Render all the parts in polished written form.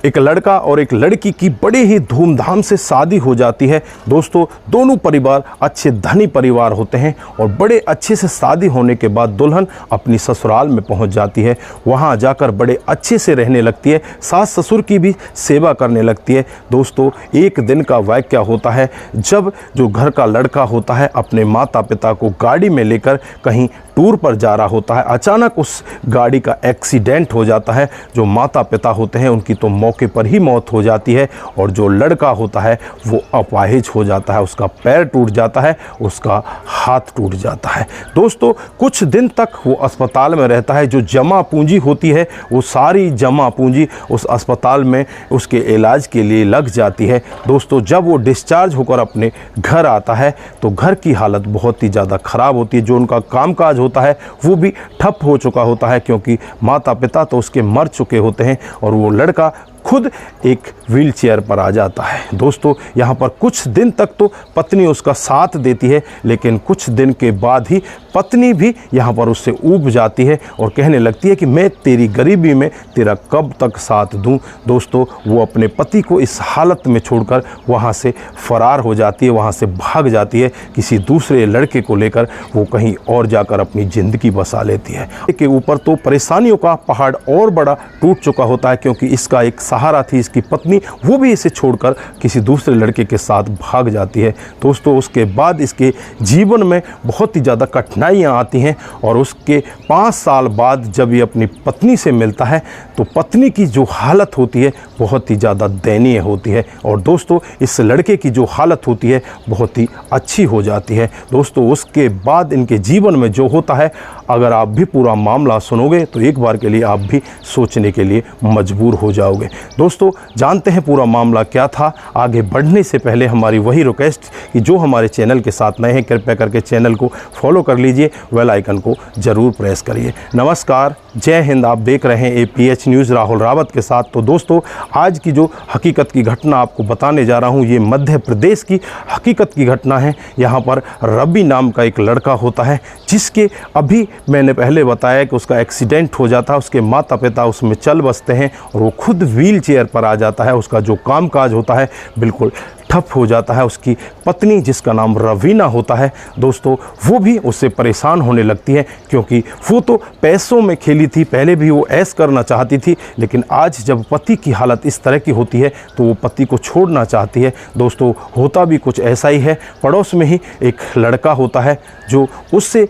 एक लड़का और एक लड़की की बड़े ही धूमधाम से शादी हो जाती है। दोस्तों, दोनों परिवार अच्छे धनी परिवार होते हैं और बड़े अच्छे से शादी होने के बाद दुल्हन अपनी ससुराल में पहुंच जाती है। वहां जाकर बड़े अच्छे से रहने लगती है, सास ससुर की भी सेवा करने लगती है। दोस्तों, एक दिन का वाक़या होता है जब जो घर का लड़का होता है अपने माता पिता को गाड़ी में लेकर कहीं टूर पर जा रहा होता है। अचानक उस गाड़ी का एक्सीडेंट हो जाता है। जो माता पिता होते हैं उनकी तो मौके पर ही मौत हो जाती है और जो लड़का होता है वो अपाहिज हो जाता है। उसका पैर टूट जाता है, उसका हाथ टूट जाता है। दोस्तों, कुछ दिन तक वो अस्पताल में रहता है। जो जमा पूंजी होती है वो सारी जमा पूंजी उस अस्पताल में उसके इलाज के लिए लग जाती है। दोस्तों, जब वो डिस्चार्ज होकर अपने घर आता है तो घर की हालत बहुत ही ज़्यादा ख़राब होती है। जो उनका कामकाज होता है वो भी ठप हो चुका होता है, क्योंकि माता पिता तो उसके मर चुके होते हैं और वो लड़का खुद एक व्हीलचेयर पर आ जाता है। दोस्तों, यहाँ पर कुछ दिन तक तो पत्नी उसका साथ देती है, लेकिन कुछ दिन के बाद ही पत्नी भी यहाँ पर उससे ऊब जाती है और कहने लगती है कि मैं तेरी गरीबी में तेरा कब तक साथ दूं। दोस्तों, वो अपने पति को इस हालत में छोड़कर वहाँ से फरार हो जाती है, वहाँ से भाग जाती है। किसी दूसरे लड़के को लेकर वो कहीं और जाकर अपनी ज़िंदगी बसा लेती है। के ऊपर तो परेशानियों का पहाड़ और बड़ा टूट चुका होता है, क्योंकि इसका एक सहारा थी इसकी पत्नी, वो भी इसे छोड़कर किसी दूसरे लड़के के साथ भाग जाती है। दोस्तों, उसके बाद इसके जीवन में बहुत ही ज़्यादा कठिनाइयाँ आती हैं और उसके 5 साल बाद जब ये अपनी पत्नी से मिलता है तो पत्नी की जो हालत होती है बहुत ही ज़्यादा दयनीय होती है और दोस्तों, इस लड़के की जो हालत होती है बहुत ही अच्छी हो जाती है। दोस्तों, उसके बाद इनके जीवन में जो होता है, अगर आप भी पूरा मामला सुनोगे तो एक बार के लिए आप भी सोचने के लिए मजबूर हो जाओगे। दोस्तों, जानते हैं पूरा मामला क्या था। आगे बढ़ने से पहले हमारी वही रिक्वेस्ट कि जो हमारे चैनल के साथ नए हैं कृपया करके चैनल को फॉलो कर लीजिए, बेल आइकन को ज़रूर प्रेस करिए। नमस्कार, जय हिंद। आप देख रहे हैं APH न्यूज़ राहुल रावत के साथ। तो दोस्तों, आज की जो हकीकत की घटना आपको बताने जा रहा हूँ ये मध्य प्रदेश की हकीकत की घटना है। यहाँ पर रवि नाम का एक लड़का होता है जिसके अभी मैंने पहले बताया कि उसका एक्सीडेंट हो जाता है। उसके माता पिता उसमें चल बसते हैं और वो खुद व्हील चेयर पर आ जाता है। उसका जो कामकाज होता है बिल्कुल ठप हो जाता है। उसकी पत्नी जिसका नाम रवीना होता है, दोस्तों, वो भी उससे परेशान होने लगती है, क्योंकि वो तो पैसों में खेली थी। पहले भी वो ऐश करना चाहती थी, लेकिन आज जब पति की हालत इस तरह की होती है तो वो पति को छोड़ना चाहती है। दोस्तों, होता भी कुछ ऐसा ही है। पड़ोस में ही एक लड़का होता है जो उससे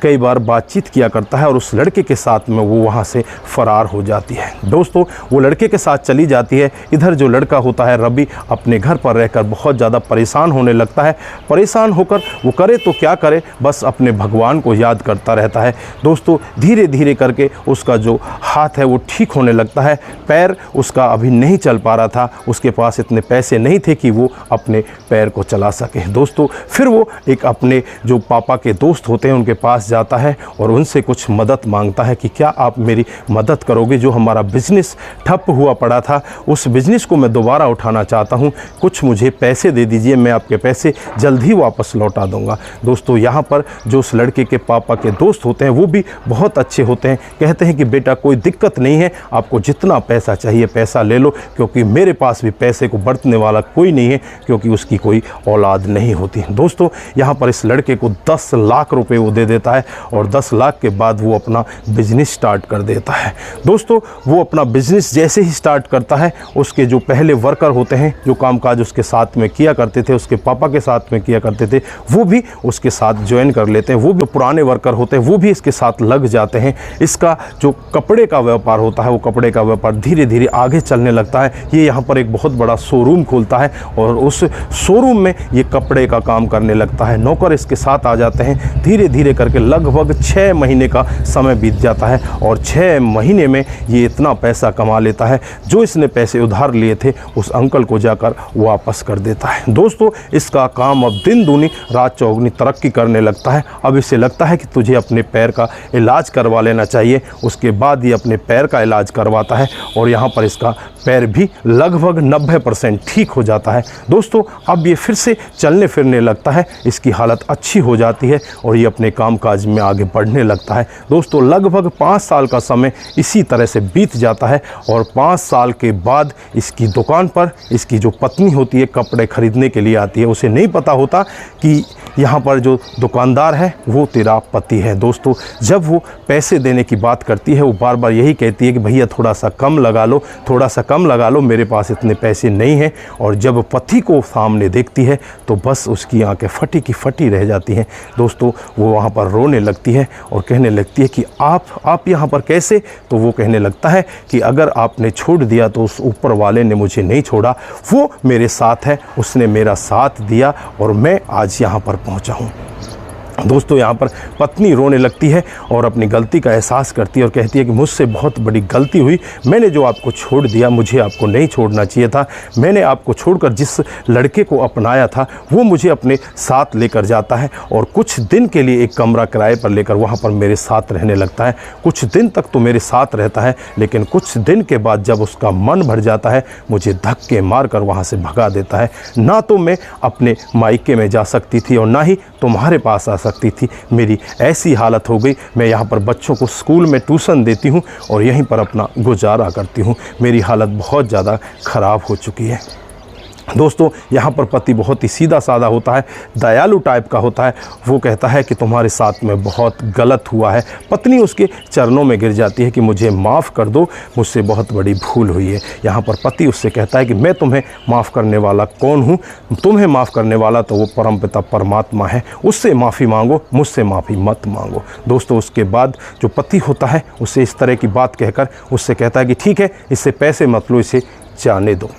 कई बार बातचीत किया करता है और उस लड़के के साथ में वो वहाँ से फ़रार हो जाती है। दोस्तों, वो लड़के के साथ चली जाती है। इधर जो लड़का होता है रवि अपने घर पर रहकर बहुत ज़्यादा परेशान होने लगता है। परेशान होकर वो करे तो क्या करे, बस अपने भगवान को याद करता रहता है। दोस्तों, धीरे धीरे करके उसका जो हाथ है वो ठीक होने लगता है। पैर उसका अभी नहीं चल पा रहा था, उसके पास इतने पैसे नहीं थे कि वो अपने पैर को चला सके। दोस्तों, फिर वो एक अपने जो पापा के दोस्त होते हैं उनके पास जाता है और उनसे कुछ मदद मांगता है कि क्या आप मेरी मदद करोगे। जो हमारा बिजनेस ठप हुआ पड़ा था उस बिजनेस को मैं दोबारा उठाना चाहता हूं, कुछ मुझे पैसे दे दीजिए, मैं आपके पैसे जल्द ही वापस लौटा दूंगा। दोस्तों, यहाँ पर जो उस लड़के के पापा के दोस्त होते हैं वो भी बहुत अच्छे होते हैं। कहते हैं कि बेटा कोई दिक्कत नहीं है, आपको जितना पैसा चाहिए पैसा ले लो, क्योंकि मेरे पास भी पैसे को बरतने वाला कोई नहीं है, क्योंकि उसकी कोई औलाद नहीं होती। दोस्तों, यहाँ पर इस लड़के को 10 लाख रुपए वो दे देता है और 10 लाख के बाद वो अपना बिजनेस स्टार्ट कर देता है। दोस्तों, वो अपना बिजनेस जैसे ही स्टार्ट करता है, उसके जो पहले वर्कर होते हैं जो कामकाज उसके साथ में किया करते थे, उसके पापा के साथ में किया करते थे, वो भी उसके साथ ज्वाइन कर लेते हैं। वो भी पुराने वर्कर होते हैं, वो भी इसके साथ लग जाते हैं। इसका जो कपड़े का व्यापार होता है वो कपड़े का व्यापार धीरे धीरे आगे चलने लगता है। ये यहाँ पर एक बहुत बड़ा शोरूम खोलता है और उस शोरूम में ये कपड़े का काम करने लगता है। नौकर इसके साथ आ जाते हैं। धीरे धीरे करके लगभग 6 महीने का समय बीत जाता है और 6 महीने में ये इतना पैसा कमा लेता है, जो इसने पैसे उधार लिए थे उस अंकल को जाकर वापस कर देता है। दोस्तों, इसका काम अब दिन दूनी रात चौगुनी तरक्की करने लगता है। अब इसे लगता है कि तुझे अपने पैर का इलाज करवा लेना चाहिए। उसके बाद ये अपने पैर का इलाज करवाता है और यहाँ पर इसका पैर भी लगभग 90% ठीक हो जाता है। दोस्तों अब ये फिर से चलने फिरने लगता है, इसकी हालत अच्छी हो जाती है और ये अपने कामकाज में आगे बढ़ने लगता है। दोस्तों लगभग 5 साल का समय इसी तरह से बीत जाता है और 5 साल के बाद इसकी दुकान पर इसकी जो पत्नी होती है कपड़े खरीदने के लिए आती है। उसे नहीं पता होता कि यहाँ पर जो दुकानदार है वो तेरा पति है। दोस्तों जब वो पैसे देने की बात करती है वो बार बार यही कहती है कि भैया थोड़ा सा कम लगा लो, थोड़ा सा कम लगा लो, मेरे पास इतने पैसे नहीं हैं। और जब पति को सामने देखती है तो बस उसकी आंखें फटी की फटी रह जाती हैं। दोस्तों वो वहाँ पर रोने लगती है और कहने लगती है कि आप यहाँ पर कैसे? तो वो कहने लगता है कि अगर आपने छोड़ दिया तो उस ऊपर वाले ने मुझे नहीं छोड़ा, वो मेरे साथ है, उसने मेरा साथ दिया और मैं आज यहाँ पर पहुंचा हूं। दोस्तों यहाँ पर पत्नी रोने लगती है और अपनी गलती का एहसास करती है और कहती है कि मुझसे बहुत बड़ी गलती हुई, मैंने जो आपको छोड़ दिया, मुझे आपको नहीं छोड़ना चाहिए था। मैंने आपको छोड़कर जिस लड़के को अपनाया था वो मुझे अपने साथ लेकर जाता है और कुछ दिन के लिए एक कमरा किराए पर लेकर वहाँ पर मेरे साथ रहने लगता है। कुछ दिन तक तो मेरे साथ रहता है, लेकिन कुछ दिन के बाद जब उसका मन भर जाता है मुझे धक्के मार कर वहाँ से भगा देता है। ना तो मैं अपने मायके में जा सकती थी और ना ही तुम्हारे पास आ सकती थी। मेरी ऐसी हालत हो गई, मैं यहाँ पर बच्चों को स्कूल में ट्यूशन देती हूँ और यहीं पर अपना गुजारा करती हूँ। मेरी हालत बहुत ज़्यादा ख़राब हो चुकी है। दोस्तों यहाँ पर पति बहुत ही सीधा साधा होता है, दयालु टाइप का होता है। वो कहता है कि तुम्हारे साथ में बहुत गलत हुआ है। पत्नी उसके चरणों में गिर जाती है कि मुझे माफ़ कर दो, मुझसे बहुत बड़ी भूल हुई है। यहाँ पर पति उससे कहता है कि मैं तुम्हें माफ़ करने वाला कौन हूँ? तुम्हें माफ़ करने वाला तो वो परमपिता परमात्मा है, उससे माफ़ी मांगो, मुझसे माफ़ी मत मांगो। दोस्तों उसके बाद जो पति होता है उसे इस तरह की बात कहकर उससे कहता है कि ठीक है, इससे पैसे मत लो, इसे जाने दो।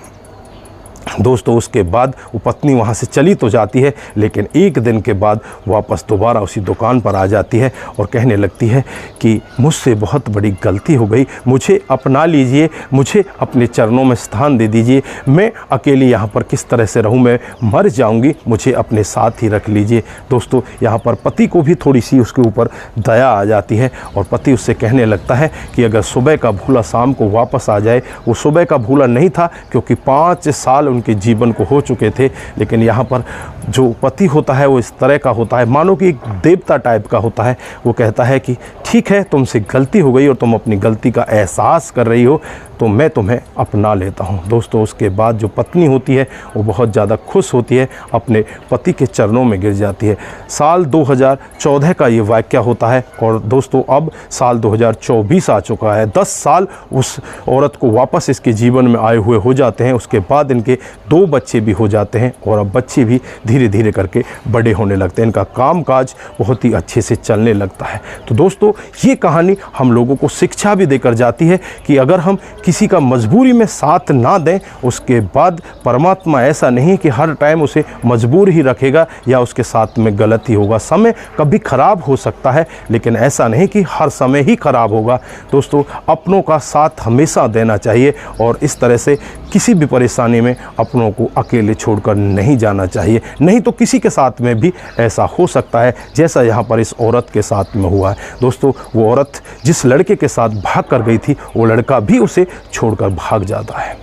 दोस्तों उसके बाद वो पत्नी वहाँ से चली तो जाती है, लेकिन एक दिन के बाद वापस दोबारा उसी दुकान पर आ जाती है और कहने लगती है कि मुझसे बहुत बड़ी गलती हो गई, मुझे अपना लीजिए, मुझे अपने चरणों में स्थान दे दीजिए, मैं अकेली यहाँ पर किस तरह से रहूँ, मैं मर जाऊँगी, मुझे अपने साथ ही रख लीजिए। दोस्तों यहाँ पर पति को भी थोड़ी सी उसके ऊपर दया आ जाती है और पति उससे कहने लगता है कि अगर सुबह का भूला शाम को वापस आ जाए। वो सुबह का भूला नहीं था क्योंकि 5 साल उनके जीवन को हो चुके थे, लेकिन यहाँ पर जो पति होता है वो इस तरह का होता है, मानो कि एक देवता टाइप का होता है। वो कहता है कि ठीक है, तुमसे गलती हो गई और तुम अपनी गलती का एहसास कर रही हो, तो मैं तुम्हें अपना लेता हूँ। दोस्तों उसके बाद जो पत्नी होती है वो बहुत ज़्यादा खुश होती है, अपने पति के चरणों में गिर जाती है। साल 2014 का ये वाक़या होता है और दोस्तों अब साल 2024 आ चुका है। 10 साल उस औरत को वापस इसके जीवन में आए हुए हो जाते हैं। उसके बाद इनके 2 बच्चे भी हो जाते हैं और अब बच्चे भी धीरे धीरे करके बड़े होने लगते हैं। इनका कामकाज बहुत ही अच्छे से चलने लगता है। तो दोस्तों ये कहानी हम लोगों को शिक्षा भी देकर जाती है कि अगर हम किसी का मजबूरी में साथ ना दें, उसके बाद परमात्मा ऐसा नहीं कि हर टाइम उसे मजबूर ही रखेगा या उसके साथ में गलत ही होगा। समय कभी ख़राब हो सकता है, लेकिन ऐसा नहीं कि हर समय ही ख़राब होगा। दोस्तों अपनों का साथ हमेशा देना चाहिए और इस तरह से किसी भी परेशानी में अपनों को अकेले छोड़कर नहीं जाना चाहिए, नहीं तो किसी के साथ में भी ऐसा हो सकता है जैसा यहाँ पर इस औरत के साथ में हुआ है। दोस्तों वो औरत जिस लड़के के साथ भाग कर गई थी, वो लड़का भी उसे छोड़कर भाग जाता है।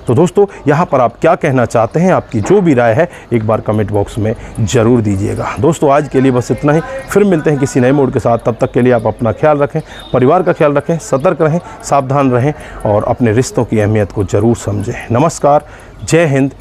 तो दोस्तों यहाँ पर आप क्या कहना चाहते हैं, आपकी जो भी राय है एक बार कमेंट बॉक्स में ज़रूर दीजिएगा। दोस्तों आज के लिए बस इतना ही, फिर मिलते हैं किसी नए मोड के साथ। तब तक के लिए आप अपना ख्याल रखें, परिवार का ख्याल रखें, सतर्क रहें, सावधान रहें और अपने रिश्तों की अहमियत को ज़रूर समझें। नमस्कार, जय हिंद,